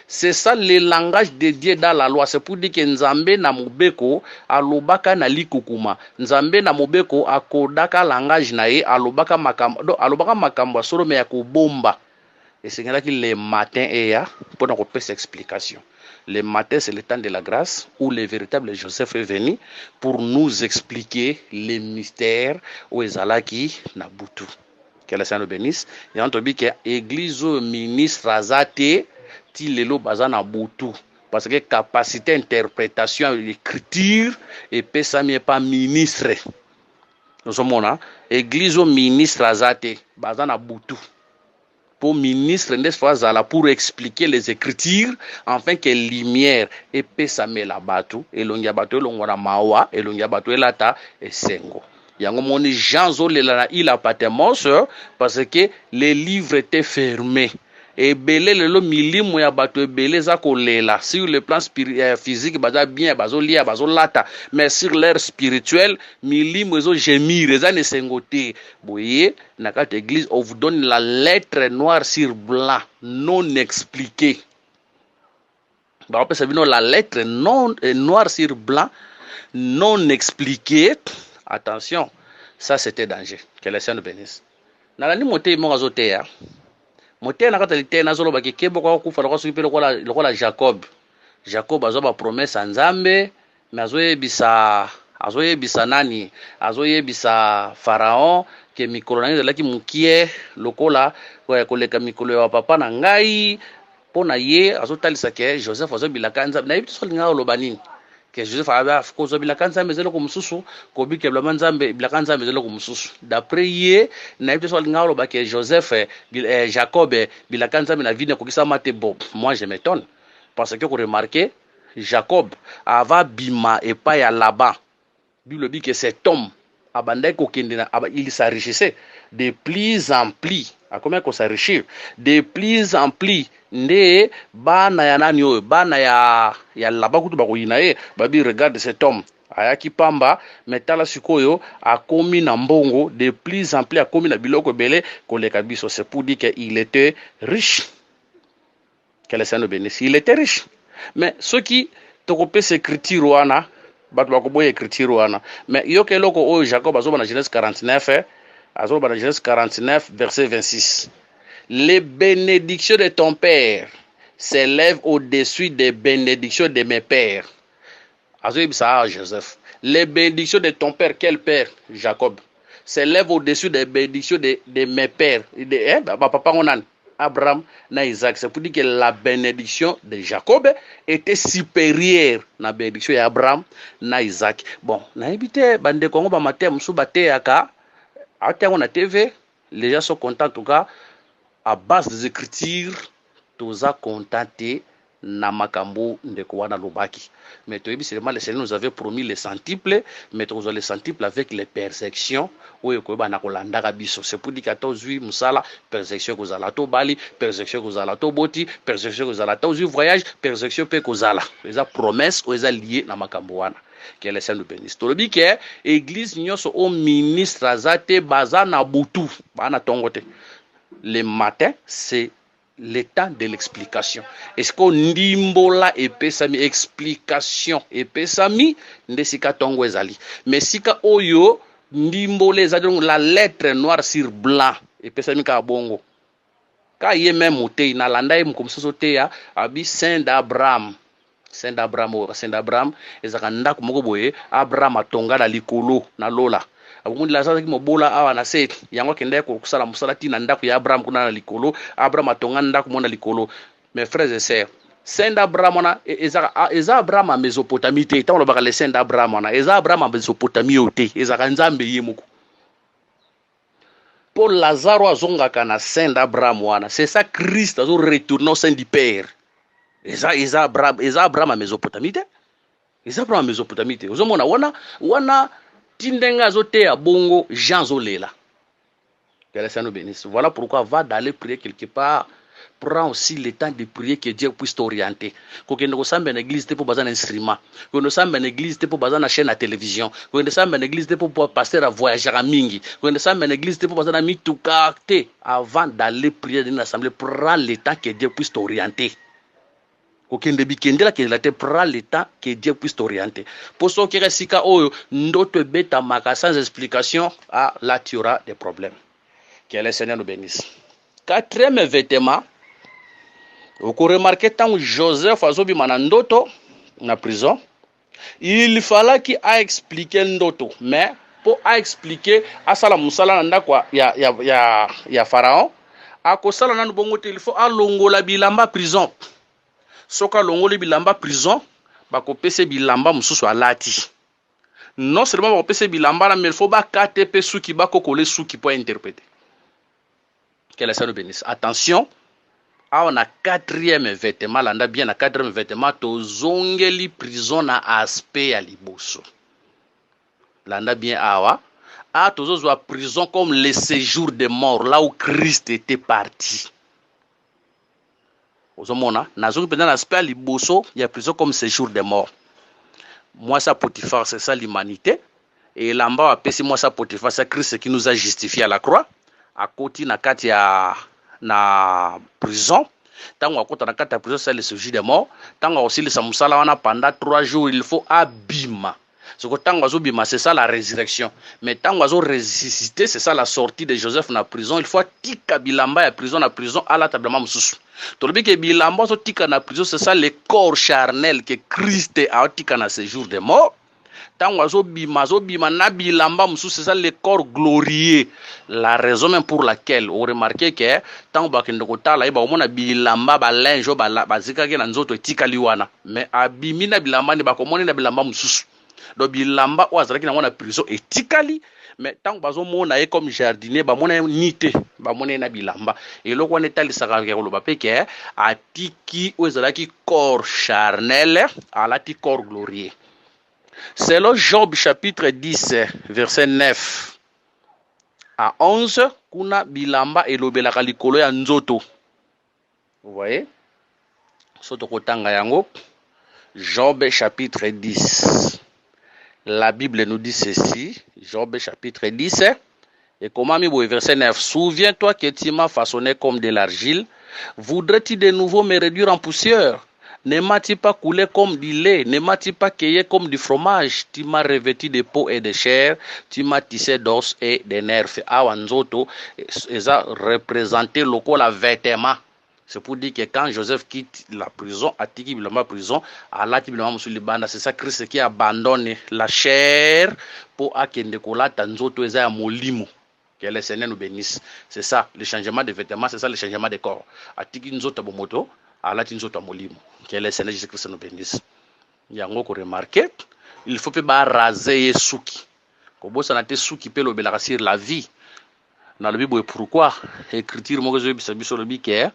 C'est ça le langage de Dieu dans la loi. C'est pour dire que Nzambe na mobeko alobaka na likukuma. Nzambe na mobeko akodaka langage na ye alobaka makambo solo me ya kobomba. Et c'est là que le matin et ya pour nous faire cette explication. Le matin c'est le temps de la grâce où le véritable Joseph est venu pour nous expliquer les mystères où ezalaki na butu. Que le Seigneur nous bénisse. Et on te dit que l'église ministre azate ti lelo bazana butu parce que capacité interprétation écriture et pesami pas ministre nous sommes là église au ministre azate bazana butu pour ministre n'est pas là pour expliquer les écritures afin que lumière et pesami la batu elongia batu elongona mawa elongia batu elata esengo yango moni Jean zolela il a pas de monstre parce que les livres étaient fermés. Et belé le milimu ya bato ebele za kolela sur le plan physique baza bien bazo lia bazo lata mais sur l'air spirituel milimu ezo gemir eza ne sengote boye na kati église on vous donne la lettre noire sur blanc non expliquée ba on peut savoir la lettre non noire sur blanc non expliquée. Attention, ça c'était danger. Que le Seigneur nous bénisse. Na la ni moté mo azote ya moté na kata lité na zolo ba kebo kwa kufa lokwa sukipe lokola Jacob azoba promesse Nzambe mais azoyebisa nani azoyebisa Pharaon ke mikolo na ezalaki mukie lokola koleka mikolo ya papa na ngai pona ye azotalisa ke Joseph azobilaka Nzambe na yebito solinga oloba nini que Joseph a kozo bilaka Nzambe zelo ko mususu ko bi ke blama Nzambe bilaka Nzambe zelo ko mususu d'après ye na yebito solinga oloba ke Joseph Jacob bilaka Nzambe na vie ne ko kisama te bon moi je m'étonne parce que ko remarquer Jacob ava bima et pas ya là-bas Bible dit que cet homme abandai ko kendina il s'enrichissait de plus en plus a combien qu'on s'enrichit de plus en plus nde bana ya nani oyo bana ya là-bas kutu bakoyina ye babi regarde cet homme ayaki pamba metala sikoyo akomi na mbongo de plus en plus akomi na biloko belé koleka biso. C'est pour dire qu'il était riche. Quel est le bénéfice? Il était riche. Mais ceux qui tokopesa écriture wana bato bakoboya écriture wana, mais yo keloko oyo Jacob azoba na Genèse 49 azoba na Genèse 49 verset 26. Les bénédictions de ton père s'élèvent au-dessus des bénédictions de mes pères. Azoyebisa Joseph. Les bénédictions de ton père, quel père? Jacob. S'élèvent au-dessus des bénédictions de mes pères. Papa onan Abraham na Isaac. C'est pour dire que la bénédiction de Jacob était supérieure à la bénédiction d'Abraham na Isaac. Bon, na habité bande kongo ba matin musu bate aka ate on a TV, les gens sont contents en tout cas à base des écritures toza contenté na makambo ndeko wana lobaki. Mais toyebi seulement le Seigneur nous avait promis les centuples, mais tozo les centuples avec les persécutions oyo koyeba na kolandaka biso. C'est pour dire que tozui musala persécution kozala to bali, persécution kozala to boti, persécution kozala tozui voyage, persécution pe kozala. Eza promesse ou eza lié na makambo wana. Que le Seigneur nous bénisse. Tolobi que église nyonso o ministre azate baza na butu, bana tongote. Le matin, c'est le temps de l'explication. Est-ce qu'on ndimbola epesami explication epesami ndesika tongo ezali. Mais sika oyo ndimbole ezali la lettre noire sur blanc epesami ka bongo. Ka ye même moté na landa ye mukomsoso te ya abi Saint d'Abraham. Saint d'Abraham ezaka ndako moko boye Abraham atonga na likolo na lola. Abundi la saki mobola awa na se yango kende ko kusala musala tina ndako ya Abraham kuna na likolo. Abraham atonga ndako mona likolo. Mes frères et sœurs, Saint d'Abraham na eza Abraham a Mésopotamie te tant lobaka le Saint d'Abraham na eza Abraham a Mésopotamie ote ezaka nzambe yemoko. Paul Lazaro azongaka na Saint d'Abraham wana, c'est ça Christ azo retourner au sein du Père. Eza Abraham a Mésopotamie te. Eza Abraham a Mésopotamie te. Ozomona wana tindenga zote ya bongo Jean Zolela. Que le Seigneur nous bénisse. Voilà pourquoi va d'aller prier quelque part. Prends aussi le temps de prier que Dieu puisse t'orienter. Quand on est en église, tu peux pas un instrument. Quand on est en église, tu peux pas une chaîne à télévision. Quand on est en église, tu peux pas passer à voyager à Mingi. Quand on est en église, tu peux pas un tout caractère. Avant d'aller prier dans une assemblée, prends le temps que Dieu puisse t'orienter. Okende bikendela ke la te prend le temps que Dieu puisse t'orienter. Pour ceux qui restent oyo ndoto beta maka sans explication, là tu auras des problèmes. Que le Seigneur nous bénisse. Quatrième vêtement, vous remarquez tant Joseph azobi manandoto na prison, il fallait qu'il a expliqué ndoto, mais pour expliquer à sala musala nda kwa ya Pharaon, a kosala na bongote il faut alongola bilamba prison. Soka longoli bilamba prison bako pese bilamba mususu alati. Non seulement bako pese bilamba mais il faut ba KTP suki bako coller suki pour interpréter. Que le Seigneur bénisse. Attention, on a quatrième vêtement, landa bien na quatrième vêtement to zongeli prison na aspect à liboso. Landa bien awa tozo a prison comme le séjour des morts, là où Christ était parti. Ozomona nazongi pendant l'aspect liboso il y a prison comme séjour des morts. Moi ça Potiphar c'est ça l'humanité et lamba a pesi moi ça Potiphar c'est Christ qui nous a justifié à la croix à côté na kati ya na prison tango akota na kati ya prison c'est le séjour des morts tango aussi le samusala wana pendant 3 jours il faut abima. Ce que tango azobima c'est ça la résurrection mais tango azo ressusciter c'est ça la sortie de Joseph na prison il faut tika bilamba ya prison na prison ala tablement mususu. Tolobi ke bilamba zo tika na prison c'est ça le corps charnel que Christ a tika na séjour des morts. Tango azobima na bilamba mususu c'est ça le corps glorieux. La raison même pour laquelle on remarque que tango bakende kotala iba omona bilamba ba linge ba zika ke na nzoto tika liwana mais abimi na bilamba ni bakomoni na bilamba mususu. Donc bilamba o azalaki na mona prison etikali mais tant bazo mona ye comme jardinier ba mona nité ba mona na bilamba et loko on etali saka ke lo ba peke atiki o ezalaki corps charnel alati corps glorieux. Selon Job chapitre 10 verset 9 à 11 kuna bilamba elobelaka likolo ya nzoto. Vous voyez soto kotanga yango Job chapitre 10 La Bible nous dit ceci, Job chapitre 10, et comment verset 9. Souviens-toi que tu m'as façonné comme de l'argile. Voudrais-tu de nouveau me réduire en poussière? Ne m'as-tu pas coulé comme du lait? Ne m'as-tu pas cueilli comme du fromage? Tu m'as revêtu de peau et de chair. Tu m'as tissé d'os et de nerfs. Awanzoto, ça représenté le vêtement. C'est pour dire que quand Joseph quitte la prison, à Tiki Bilama prison, à la Tibilama Musulibanda, c'est ça Christ qui abandonne la chair pour akende kola tanzoto eza ya molimo. Que le Seigneur nous bénisse. C'est ça, le changement de vêtements, c'est ça le changement de corps. À Tiki Nzoto Bomoto, à la Tinzoto molimo. Que le Seigneur Jésus-Christ nous bénisse. Yango ko remarquer, il faut pas raser suki. Kobosa na te suki pe lo belaka sur la vie. Na le Bible pourquoi écriture moko zo biso le biké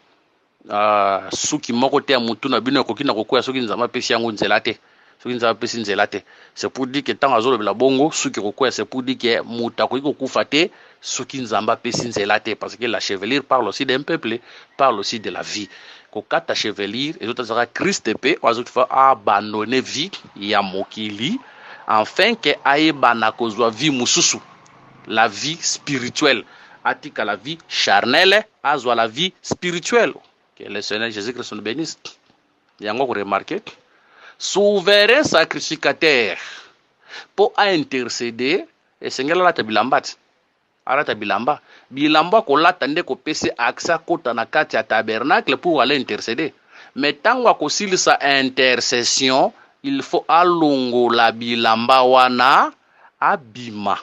suki moko te ya mutu na bino ekoki na kokoya soki nzambe apesi yango nzela te soki nzambe apesi nzela te. C'est pour dire que ntango azolobela bongo suki kokoya, c'est pour dire que mutu akoki kokufa te soki nzambe apesi nzela te, parce que la chevelure parle aussi d'un peuple, parle aussi de la vie. Kokata chevelure ezotazaka Christ pe azoki fa abandonner vie ya mokili afin que ayebana kozwa vie mususu, la vie spirituelle, atika la vie charnelle azwa la vie spirituelle. Que le Seigneur Jésus-Christ nous bénisse. Yango ko remarquer, souverain sacrificateur pour intercéder et Seigneur la tabilambat. Arata bilamba. Bilamba ko lata nde ko pese aksa kota na kati ya tabernacle pour aller intercéder. Mais tango ko silisa intercession, il faut alongo la bilamba wana abima.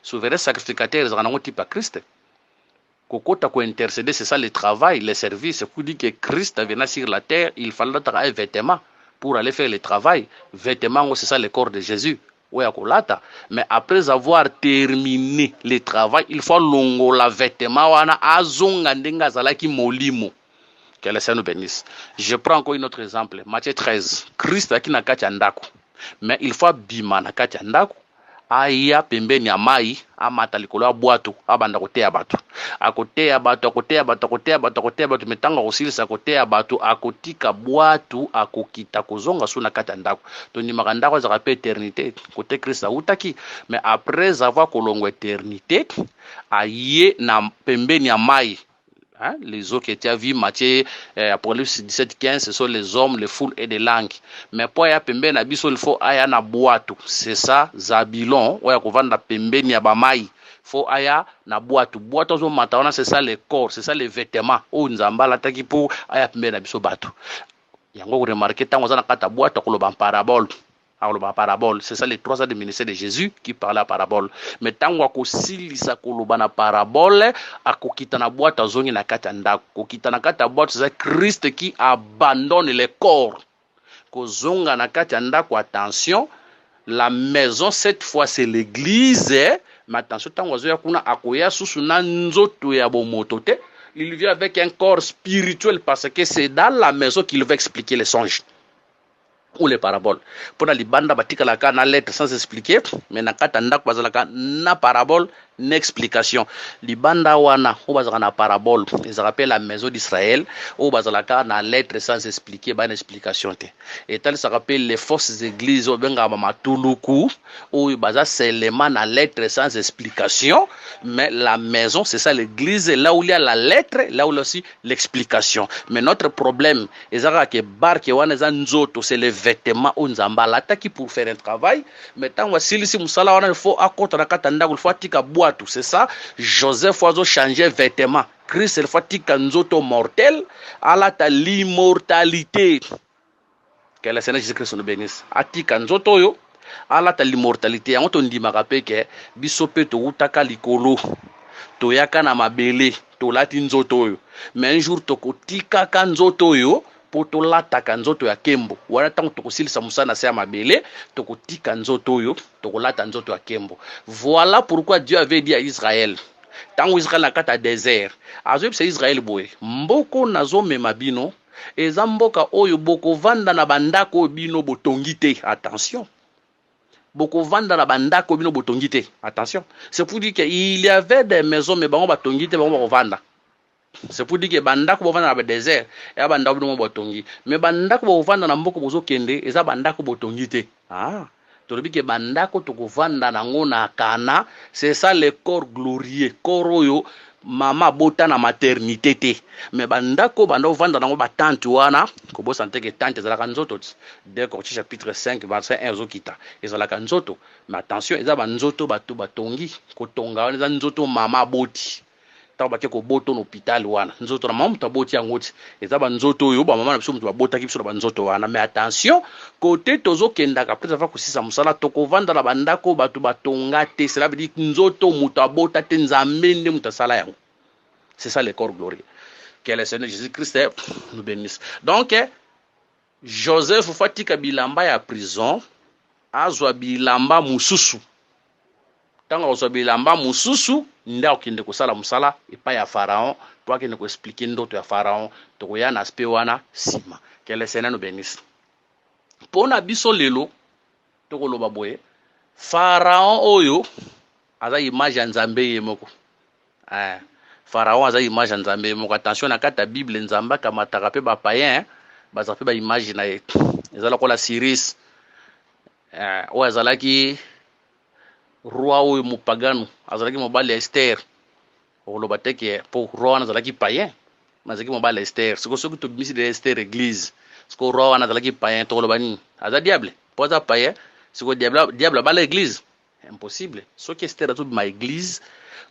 Souverain sacrificateur ezana type à Christ. Kokota ko intercéder, c'est ça le travail, le service. C'est pour dire que Christ venait sur la terre, il fallait un vêtement pour aller faire le travail. Vêtement, c'est ça le corps de Jésus. Mais après avoir terminé le travail, il faut longo la vêtement wana azonga ndenga zalaki molimo. Que le Seigneur nous bénisse. Je prends encore un autre exemple. Matthieu 13. Christ aki na kati ya ndako. Mais il faut bima na kati ya ndako. Aya pembeni ya mai amata likolo ya bwato abanda koteya bato akoteya bato metanga kosilisa koteya bato akotika bwato akokita kozonga suna kati ya ndako tondimaka ndako azaka pe éternité kote Christ autaki. Mais après avoir kolongo éternité aye na pembeni ya mai. Hein? Les eaux qui étaient vues, Matthieu, Apocalypse 17-15, ce sont les hommes, les foules et les langues. Mais pour y pembe na biso, il faut aya na boato. C'est ça, Zabilon, ou ya kovanda pembe ni abamai. Faut aya na boato. Boato zo mataona, c'est ça les corps, c'est ça les vêtements. Ou nzamba la taki pour aya pembe na biso bato. Yango ko remarquer tango za na kata boato koloba parabole. Parabole, c'est ça les 3 ans de ministère de Jésus qui parlait à parabole. Mais tant qu'on silisa koloba na parabole, akokita na boîte azongi na kata ndako. Kokita na kata boîte, c'est ça Christ qui abandonne le corps. Kozonga na kata ndako, attention, la maison cette fois c'est l'église, mais attention tant wazoya kuna akoya susu na nzoto ya bomotote, il vient avec un corps spirituel parce que c'est dans la maison qu'il va expliquer les songes. Ou les paraboles. Pour la libanda batika la na lettre sans expliquer, mais na kata ndak bazalaka na parabole n'explication. Libanda wana ou bazalaka na parabole, ils rappellent la maison d'Israël ou bazalaka na lettre sans expliquer ba explication te. Et tel ça rappelle les fausses églises ou benga mamatuluku ou baza seulement na lettre sans explication, mais la maison c'est ça l'église là où il y a la lettre, là où il y a aussi l'explication. Mais notre problème, ezaka ke barke wana za nzoto c'est le vêtements ou nzamba lataki pour faire un travail. Mais tant wasilisi musala wana il faut akota na kata ndako il faut tika boato, c'est ça. Joseph oiseau changer vêtements. Christ il faut tika nzoto mortel à la ta l'immortalité. Que le Seigneur Jésus-Christ nous bénisse. Atika nzoto yo à la ta l'immortalité. Yango to ndimaka pe ke biso pe to utaka likolo. To yaka na mabele to lati nzoto yo. Mais un jour to kotika ka nzoto yo poto lataka nzoto ya kembo wana tango tokosilisa musana se ya mabele tokotika nzoto oyo tokolata nzoto ya kembo. Voilà pourquoi Dieu avait dit à Israël tango Israël na kata désert azobisa Israël boye mboko nazomema bino eza mboka oyo bokovanda na bandako oyo bino botongi te. Attention, bokovanda na bandako bino botongi te. Attention, c'est pour dire qu'il y avait des maisons mais bango batongi te bango bakovanda. C'est pour dire que bandako bovanda na désert ya bandako bino botongi, mais bandako bovanda na mboko bozo kende eza bandako botongi te. Ah, tolobi ke bandako tokovanda nango na kana, c'est ça le corps glorieux, corps oyo mama bota na maternité te, mais bandako banda ovanda nango batante wana kobosa nteke tante ezalaka nzoto ti. Dès Corinthiens chapitre 5 verset 1 ezokita ezalaka nzoto, mais attention eza banzoto bato batongi kotonga wana eza nzoto mama boti ntango bake kobota na hôpital wana nzoto na mama moto aboti yango ti eza banzoto oyo bamama na biso moto babotaki biso na banzoto wana. Mais attention kote tozokendaka peut ava kosisa mosala tokovanda na bandako bato batonga te, cela veut dire nzoto moto abota te, nzambe nde moto asala yango. C'est ça le corps glorieux. Que le Seigneur Jésus-Christ nous bénisse. Donc Joseph fatika bilamba ya prison azwa bilamba mususu, ntango azwa bilamba mususu nde akende kosala mosala epai ya Pharaon po akende koexplike ndoto ya Pharaon. Tokoya na aspect wana sima. Que le Seigneur nous bénisse. Pona biso lelo tokoloba boye Pharaon oyo aza image ya nzambe ye moko. Pharaon aza image ya nzambe ye moko. Attention na kata Bible nzamba kamataka pe ba païen baza pe ba image na ye. Ezala kola Cyrus oyo azalaki roi oyo mopagano, azalaki mobali ya Esther. Okoloba te ke po roi wana azalaki païen, azalaki mobali ya Esther. Siko soki tobimisi de Esther église, siko roi wana azalaki païen tokoloba nini? Aza diable po aza païen. Siko diable abala église? Impossible. Soki Esther azobima église,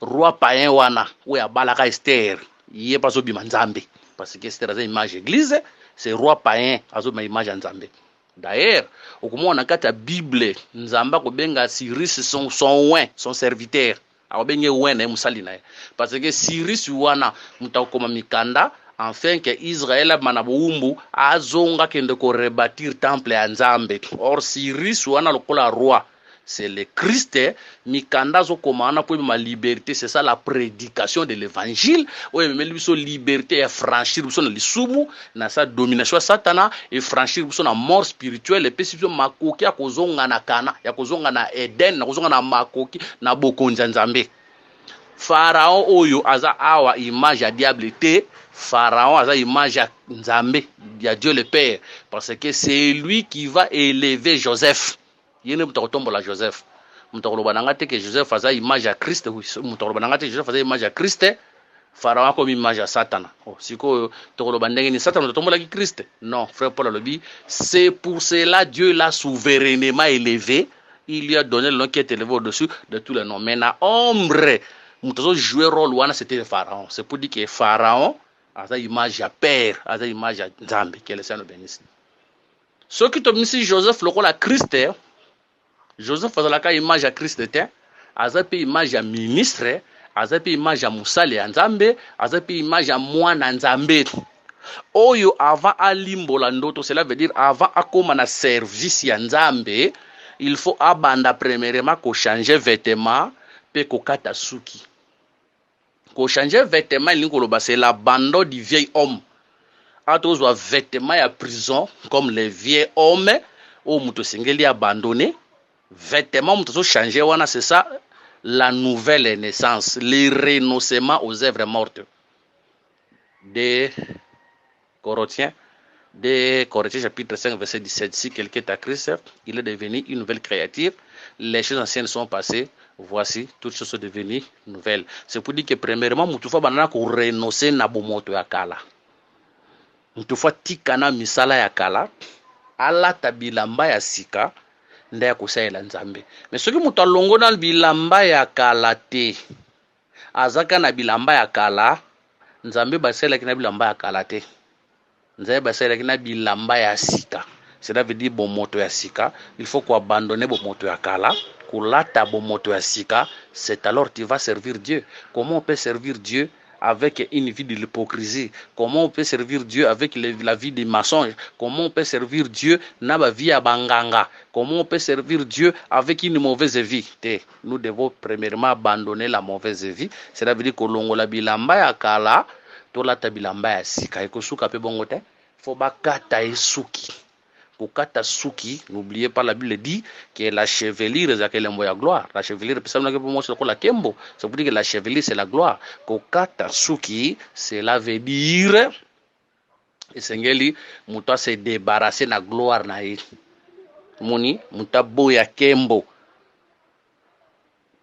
roi païen wana oyo abalaka Esther ye pa azobima nzambe, parce que Esther aza image église, c'est roi païen azobima image ya nzambe. D'ailleurs okomona kati ya Bible nzamba kobenga Cyrus son serviteur, akobenge wen na ye mosali na ye, parce que Cyrus wana moto akokoma mikanda enfin que Israël abima na bowumbu azonga kende korebâtir temple ya nzambe. Or Cyrus wana lokola roi, c'est le Christ. Mikanda zo komana pour ma liberté, c'est ça la prédication de l'évangile. Oui, mais biso liberté et franchir biso na lisumu na sa domination satana et franchir biso na mort spirituelle et puis biso makoki ya kozonga na kana, ya kozonga na Eden, na kozonga na makoki na bokonza nzambe. Pharaon oyo aza awa image ya diable te, Pharaon aza image ya nzambe, ya Dieu le Père, parce que c'est lui qui va élever Joseph. Yene mutakotombola Joseph. Mutakoloba nanga te que Joseph aza image ya Christ. Mutakoloba nanga te que Joseph aza image ya Christ. Pharaon comme image ya Satan. Oh, siko tokoloba ndenge ni Satan mutatombola ki Christ. Non, frère Paul alobi, c'est pour cela Dieu l'a souverainement élevé. Il lui a donné le nom qui est élevé au-dessus de tous les noms. Maintenant, ombre, mutazo jouer rôle wana c'était Pharaon. C'est pour dire que Pharaon aza image ya père, aza image ya Nzambe. Que le Seigneur nous bénisse. Ce qui tomisi Joseph lokola Christ, Joseph azalaka image ya Christ te, aza pe image ya ministre, aza pe image ya musali ya Nzambe, aza pe image ya mwana Nzambe. Oyo avant alimbola ndoto, cela veut dire avant akoma na service ya Nzambe, il faut abanda premièrement ko changer vêtement pe ko kata suki. Ko changer vêtement linkoloba c'est l'abandon du vieil homme. Atozwa vêtement ya prison comme les vieux hommes ou muto singeli abandonné. Vêtements muto changer wana, c'est ça la nouvelle naissance, le renoncement aux œuvres mortes. De Corinthiens chapitre 5 verset 17, si quelqu'un est à Christ, il est devenu une nouvelle créature, les choses anciennes sont passées, voici toutes choses sont devenues nouvelles. C'est pour dire que premièrement mutu fa banana ko renoncer na bomoto ya kala, mutu fa tikana misala ya kala, ala tabilamba ya sika nde ya kosalela Nzambe. Mais soki mutu alongo na bilamba ya kala te, azaka na bilamba ya kala, Nzambe basalaki na bilamba ya kala te, Nzambe basalaki na bilamba ya sika. Cela veut dire bomoto ya sika, il faut qu'on abandonne bomoto ya kala, kolata bomoto ya sika, c'est alors tu vas servir Dieu. Comment on peut servir Dieu avec une vie de l'hypocrisie? Comment on peut servir Dieu avec la vie des mensonges? Comment on peut servir Dieu na ba vie ya banganga? Comment on peut servir Dieu avec une mauvaise vie? Nous devons premièrement abandonner la mauvaise vie. Cela veut dire que longola bilamba ya kala, tolata bilamba ya sika. Ekosuka pe bongo te, faut bakata esuki. Kokata suki, n'oubliez pas, la Bible dit que la chevelure est la gloire. La chevelure, c'est pour dire que la chevelure c'est la gloire. Kokata suki, cela veut dire et Sengeli, muto se débarrasser de la gloire na ye. moni mutaboya kembo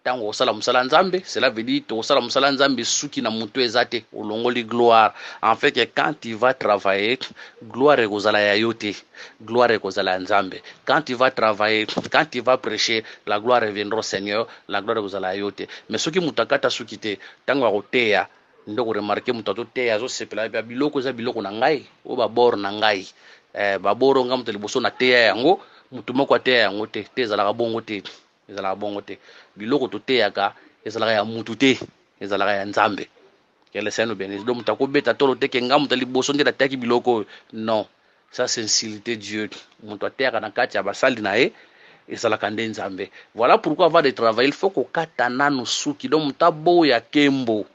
tango osala musala nzambe, cela veut dire to osala musala nzambe suki na mutu ezate olongoli gloire. En fait que quand tu vas travailler, gloire ekozala ya yote, gloire ekozala nzambe. Quand tu vas travailler, quand tu vas prêcher, la gloire reviendra au Seigneur, la gloire ekozala ya yote. Mais soki mutakata suki te tango akoteya ndoko remarquer mutato teya zo sepela ba biloko za biloko na ngai o ba bor na ngai ba boro ngam te liboso na teya yango mutu moko teya yango te ezalaka bongo te, ezalaka bongo te. Biloko to teyaka ezalaka ya mutu te, ezalaka ya nzambe. Kele seno bénisse donc mutako beta tolo te ke ngam te liboso ndela taki biloko non, ça c'est incivilité Dieu. Mutu teyaka na kati ya basali na ye ezalaka nde nzambe. Voilà pourquoi avant de travailler il faut ko kata nanu suki donc mutabo ya kembo.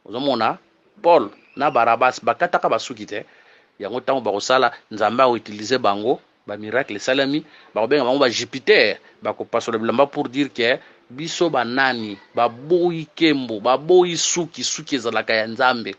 Ozomona Paul na Barabas bakataka basuki te yango tango bakosala nzambe a utiliser bango ba miracle salami bakobenga bango ba Jupiter bakopasola bilamba pour dire que biso banani baboyi kembo baboyi suki ezalaka ya nzambe.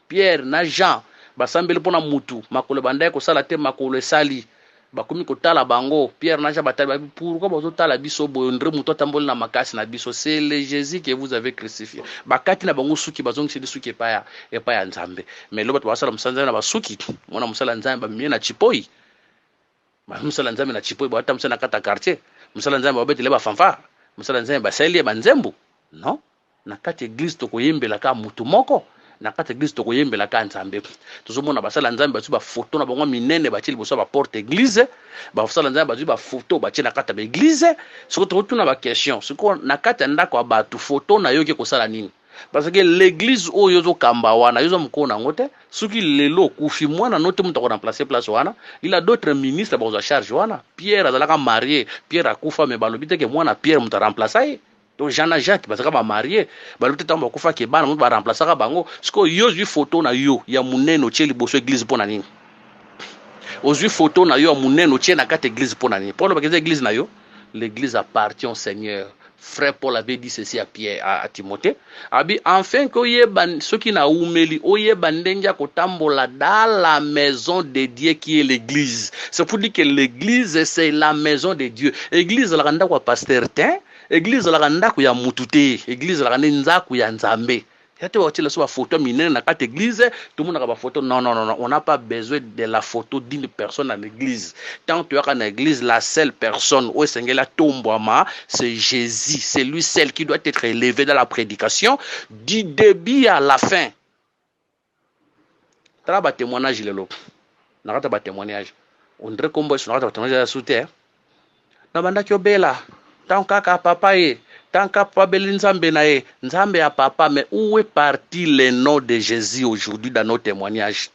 Pierre na Jean basambeli pona mutu makolo bandaye kosala te makolo esali bakomi kotala bango. Pierre na Jean batali pourquoi bazotala biso boyo ndre mutu atamboli na makasi na biso, c'est le Jésus que vous avez crucifié. Bakati na bango suki bazongisi de suki epa ya nzambe. Mais lo bato basala musanza na basuki mona musala nzambe bamie na chipoi musala nzambe na chipoi bata musala kata quartier musala nzambe babetele ba fanfare musala nzambe basali ba nzembo non. Na kati église to koyembela ka mutu moko, na kati église to koyembela ka nzambe. Tozomona basala nzambe batu ba photo na bango minene batie liboso ba porte église, basala nzambe batu ba photo batie na kati ba église. Soko to tuna ba question soko na kati ndako ba batu photo na yoke kosala nini? Parce que l'église oyo zo kamba wana yozo mkona ngote suki lelo kufi mwana note mutako remplacer place wana, il a d'autres ministres bazo charge wana. Pierre azalaka marié, Pierre akufa me balobite ke mwana Pierre muta remplacer. Donc Jean na Jacques parce que ba marié balobite tambo akufa ke bana muta ba remplacer ka bango. Siko yo zwi photo na yo ya munene otie liboso église pona nini? Ozwi photo na yo ya munene otie na kati église pona nini? Pour le bagage église na yo, l'église appartient au Seigneur. Frère Paul avait dit ceci à Pierre, à Timothée. Abi enfin que oyeban ceux qui na umeli oyeban ndenja kotambola dans la maison de Dieu qui est l'église. C'est pour dire que l'église c'est la maison de Dieu. Église la randa kwa pasteur tin, église la randa kwa ya mutute, église la randa nzaku ya nzambe. Yate watila so ba photo minene na kati église, tout le monde a ba photo. Non, on n'a pas besoin de la photo d'une personne dans l'église. Tant que tu es dans l'église, la seule personne où Sengela tombama, c'est Jésus. C'est lui seul qui doit être élevé dans la prédication du début à la fin. T'as ba témoignage lelo. Na ba témoignage. On dirait comme si on a témoignage sous terre. Na banda ki obela. Tant kaka papa ye. Tant qu'à Pabeli Nzambe nae, Nzambe à papa, mais où est parti le nom de Jésus aujourd'hui dans nos témoignages?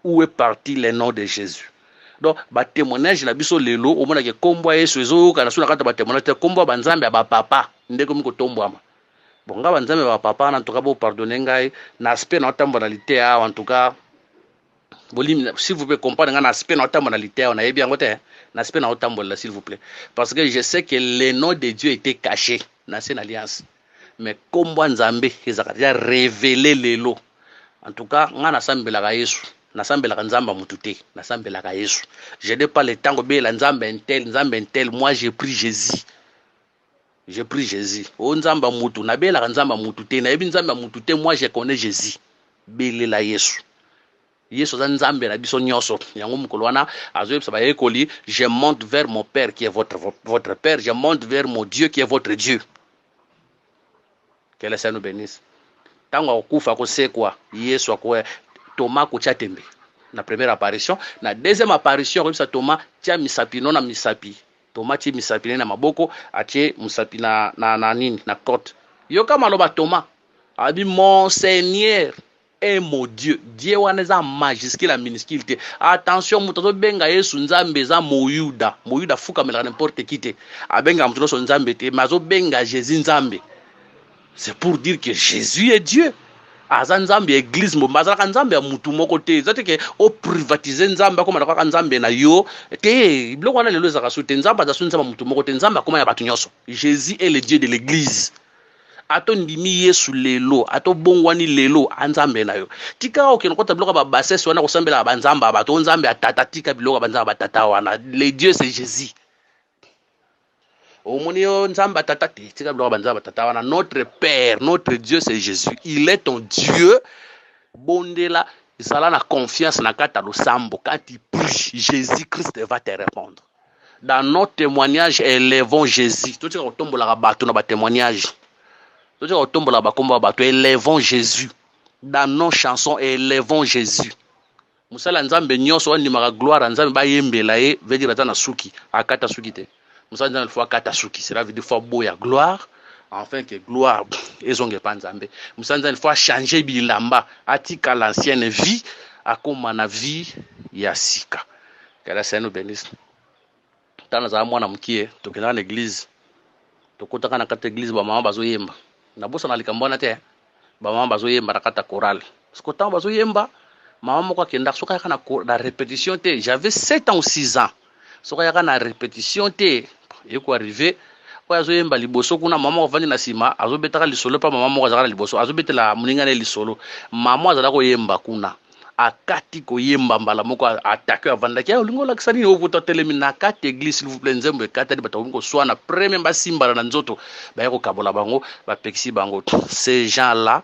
Où est parti le nom de Jésus? Donc, ba témoignage na biso lelo, au moins que kombo Yesu ezo kana suna kata ba témoignage kombo ba Nzambe ba papa, ndeko miko tombwama. Bon, nga ba Nzambe ba papa en tout cas bo pardonner ngai na aspect na tambonalité en tout cas. Si vous pouvez comprendre un aspect de notre moralité, on a bien voté, un aspect de notre moralité, s'il vous plaît. Parce que je sais que le nom de Dieu était caché dans cette alliance. Mais comme Nzambe, ils ont déjà révélé les lots. En tout cas, on a sambe la Yesu, na sambe la Nzamba mutute, na sambe la Yesu. Je n'ai pas le temps de la Nzamba intel, moi j'ai pris Jésus. J'ai pris Jésus. O Nzamba mutu, na be la Nzamba mutute, na ebi Nzamba mutute, moi je connais Jésus. Bele la Yesu. Yesu za nzambe na biso nyoso yango mukolo wana azoyebisa ba ekoli, je monte vers mon père qui est votre père, je monte vers mon Dieu qui est votre Dieu. Que le Seigneur nous bénisse. Tango akufa ko sekwa Yesu akwe Thomas ko chatembe na première apparition, na deuxième apparition ko Thomas tia misapi non na misapi. Thomas tia misapi na maboko atie misapi na nini na côte. Yo kama loba Thomas abi mon Seigneur et mon Dieu. Dieu wana za majuscule la minuscule. Attention, mutoto benga Yesu nzambe za moyuda. Moyuda fuka mela n'importe qui te. Abenga mutoto so nzambe te, mazo benga Jésus nzambe. C'est pour dire que Jésus est Dieu. Aza nzambe église mo bazala nzambe ya mutu moko te. Zate ke o privatiser nzambe comme na nzambe na yo. Te, biloko wana lelo za kasute nzambe za nzambe mutu moko te, nzambe akoma ya batu nyoso. Jésus est le Dieu de l'église. Ato ndimi Yesu lelo, ato bongwani lelo anzambe na yo. Tika okeno kota biloko ba bassesse wana kosambela ba nzamba ba to nzambe atata tika biloko ba nzamba batata wana. Le Dieu c'est Jésus. Notre Père, notre Dieu, c'est Jésus. Il est ton Dieu. Bondela, il a la confiance dans le sambo. Quand il prie, Jésus-Christ va te répondre. Dans notre témoignage, élevons Jésus. Tout ce qu'on tombe là, dans le témoignage. Tout ce qu'on tombe là, élevons Jésus. Dans nos chansons, élevons Jésus. Musala nzambe nyonso wani maka gloire nzambe ba yembela ye veut dire atana suki akata suki te. Musala nzambe fois akata suki, cela veut dire fois boya gloire enfin que gloire ezonge pa nzambe. Musala nzambe fois changer bilamba atika l'ancienne vie akoma na vie ya sika. Que la Seigneur nous bénisse. Tana za mwana mkie tokenda na église. Tokota kana kata église ba mama bazo yemba. Na bosa na likambona te ba mama bazo yemba nakata chorale. Sikota bazo yemba maman moko akenda soka yaka na répétition te, j'avais 7 ans ou 6 ans soka yaka na répétition te yeko arrivé oyo azoyemba liboso kuna mama moko avandi na nsima azobetaka lisolo pa mama moko azalaka liboso azobetela moninga na lisolo mama azalaka koyemba kuna akati koyemba mbala moko atake avandaki olingo olakisa nini ovuta telemi na kati église s'il vous plaît nzembo ekatali bato bakomi koswana premier basimbala na nzoto baye kokabola bango bapekisi bango ces gens là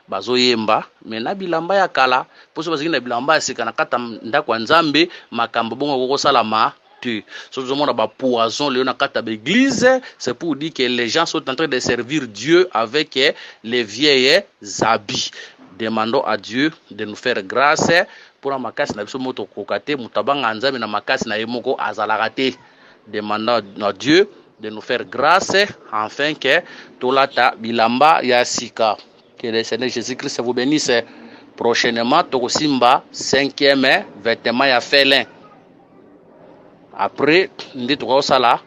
bazoyemba me na bilamba ya kala poso baziki na bilamba ya sika na kata ndako ya nzambe makambo bongo kokosalama te so tozomona bapoison leo na kata baeglise c'est pour dire que les gens sont en train de servir Dieu avec les vieilles habits. Demandons à Dieu de nous faire grâce pour makasi na biso moto kokate mutabanga nzambe na makasi na yemoko azalaka te. Demandons à Dieu de nous faire grâce afin que tolata bilamba ya sika. Que le Seigneur Jésus-Christ vous bénisse. Prochainement, Tokosimba, 5e vêtement ya félin. Après, ndi tokosala,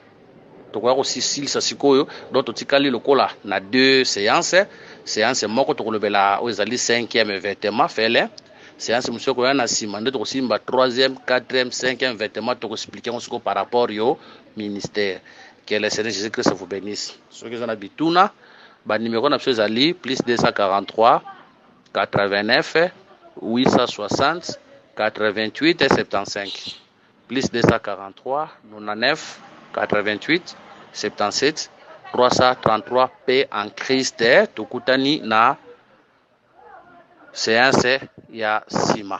tokoya kosilisa sikoyo, donc totikali lokola na 2 séances. Séance moko tokolobela ozali 5e vêtement félin. Séance monsieur koya na sima, ndi tokosimba 3e, 4e, 5e vêtement tokospliquer on par rapport au ministère. Que le Seigneur Jésus-Christ vous bénisse. Ceux qui sont à Bituna, ba numéro na biso ali plus 243 89 860 88 et 75 plus 243 99 88 77 333 P en Christ tukutani na séance ya sima.